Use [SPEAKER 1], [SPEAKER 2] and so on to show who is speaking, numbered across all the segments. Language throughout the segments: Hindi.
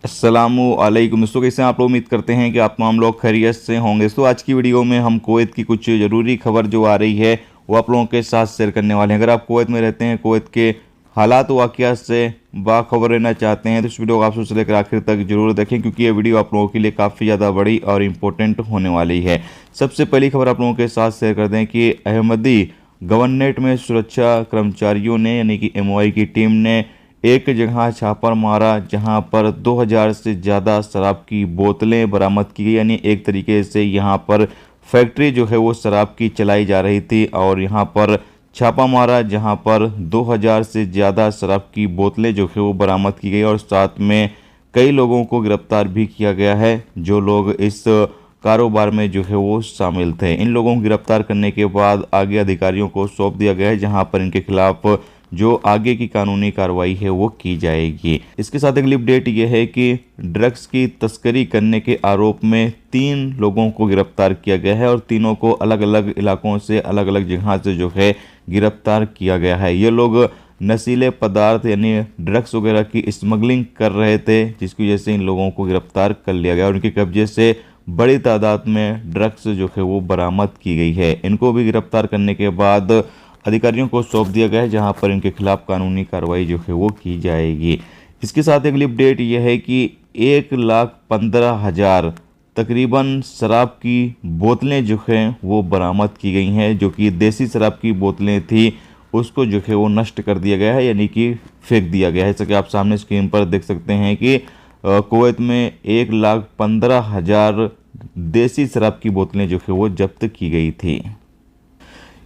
[SPEAKER 1] अस्सलामुअलैकुम दोस्तों, कैसे हैं आप लोग। उम्मीद करते हैं कि आप तमाम लोग खैरियत से होंगे। तो आज की वीडियो में हम कुवैत की कुछ ज़रूरी खबर जो आ रही है वो आप लोगों के साथ शेयर करने वाले हैं। अगर आप कुवैत में रहते हैं, कुवैत के हालात वाक़ियात से बाखबर रहना चाहते हैं तो इस वीडियो को आप शुरू से लेकर आखिर तक जरूर देखें, क्योंकि ये वीडियो आप लोगों के लिए काफ़ी ज़्यादा बड़ी और इम्पोर्टेंट होने वाली है। सबसे पहली खबर आप लोगों के साथ शेयर कर दें कि अहमदी गवर्नरेट में सुरक्षा कर्मचारियों ने यानी कि MOI की टीम ने एक जगह छापा मारा जहां पर 2000 से ज़्यादा शराब की बोतलें बरामद की गई। यानी एक तरीके से यहां पर फैक्ट्री जो है वो शराब की चलाई जा रही थी और यहां पर छापा मारा जहां पर 2000 से ज़्यादा शराब की बोतलें जो है वो बरामद की गई और साथ में कई लोगों को गिरफ्तार भी किया गया है जो लोग इस कारोबार में जो है वो शामिल थे। इन लोगों को गिरफ्तार करने के बाद आगे अधिकारियों को सौंप दिया गया है, जहां पर इनके खिलाफ जो आगे की कानूनी कार्रवाई है वो की जाएगी। इसके साथ अगली अपडेट ये है कि ड्रग्स की तस्करी करने के आरोप में 3 लोगों को गिरफ्तार किया गया है और तीनों को अलग अलग इलाकों से अलग अलग जगह से जो है गिरफ्तार किया गया है। ये लोग नशीले पदार्थ यानी ड्रग्स वगैरह की स्मगलिंग कर रहे थे, जिसकी वजह से इन लोगों को गिरफ्तार कर लिया गया और उनके कब्जे से बड़ी तादाद में ड्रग्स जो है वो बरामद की गई है। इनको भी गिरफ्तार करने के बाद अधिकारियों को सौंप दिया गया है, जहां पर इनके खिलाफ कानूनी कार्रवाई जो है वो की जाएगी। इसके साथ अगली अपडेट यह है कि 1,15,000 तकरीबन शराब की बोतलें जो हैं वो बरामद की गई हैं। जो कि देसी शराब की बोतलें थी उसको जो है वो नष्ट कर दिया गया है, यानी कि फेंक दिया गया है। जैसा कि आप सामने स्क्रीन पर देख सकते हैं कि कुवैत में 1,15,000 देसी शराब की बोतलें जो है वो जब्त की गई थी।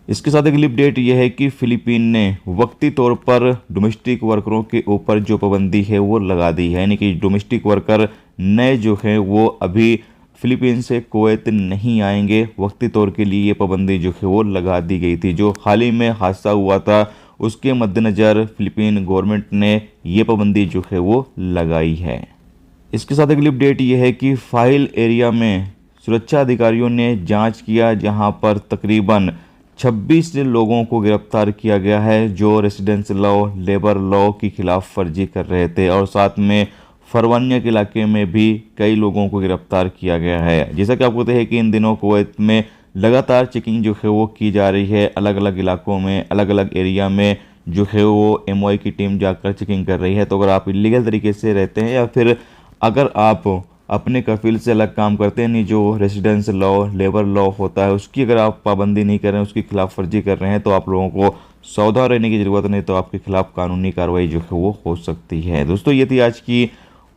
[SPEAKER 1] इसके साथ अगली अपडेट यह है कि फिलीपीन ने वक्ती तौर पर डोमेस्टिक वर्करों के ऊपर जो पाबंदी है वो लगा दी है। यानी कि डोमेस्टिक वर्कर नए जो हैं वो अभी फिलीपीन से कुवैत नहीं आएंगे। वक्ती तौर के लिए ये पाबंदी जो है वो लगा दी गई थी। जो हाल ही में हादसा हुआ था उसके मद्देनज़र फिलीपीन गवर्नमेंट ने ये पाबंदी जो है वो लगाई है। इसके साथ अगली अपडेट ये है कि फाइल एरिया में सुरक्षा अधिकारियों ने जांच किया, जहां पर तकरीबन 26 लोगों को गिरफ्तार किया गया है जो रेसिडेंस लॉ, लेबर लॉ की खिलाफ वर्जी कर रहे थे और साथ में फरवानिया के इलाके में भी कई लोगों को गिरफ्तार किया गया है। जैसा कि आपको पता है कि इन दिनों कुवैत में लगातार चेकिंग जो है वो की जा रही है। अलग अलग इलाकों में, अलग अलग एरिया में जो है वो MOI की टीम जाकर चेकिंग कर रही है। तो अगर आप इलीगल तरीके से रहते हैं या फिर अगर आप अपने कफील से अलग काम करते हैं, नहीं जो रेसिडेंस लॉ, लेबर लॉ होता है उसकी अगर आप पाबंदी नहीं कर रहे हैं, उसकी खिलाफ वर्जी कर रहे हैं, तो आप लोगों को सावधान रहने की ज़रूरत नहीं, तो आपके खिलाफ कानूनी कार्रवाई जो है वो हो सकती है। दोस्तों, ये थी आज की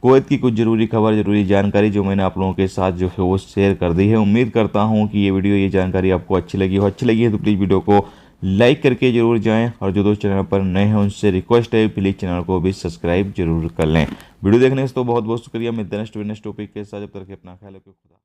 [SPEAKER 1] कुवैत की कुछ ज़रूरी खबर, ज़रूरी जानकारी जो मैंने आप लोगों के साथ जो है वो शेयर कर दी है। उम्मीद करता हूँ कि ये वीडियो, ये जानकारी आपको अच्छी लगी हो। अच्छी लगी है तो प्लीज़ वीडियो को लाइक करके जरूर जाएं और जो दोस्त चैनल पर नए हैं उनसे रिक्वेस्ट है प्लीज़ चैनल को भी सब्सक्राइब जरूर कर लें। वीडियो देखने से तो बहुत बहुत शुक्रिया। मिलते हैं नेक्स्ट टॉपिक के साथ। जब तक अपना ख्याल रखें। खुदा।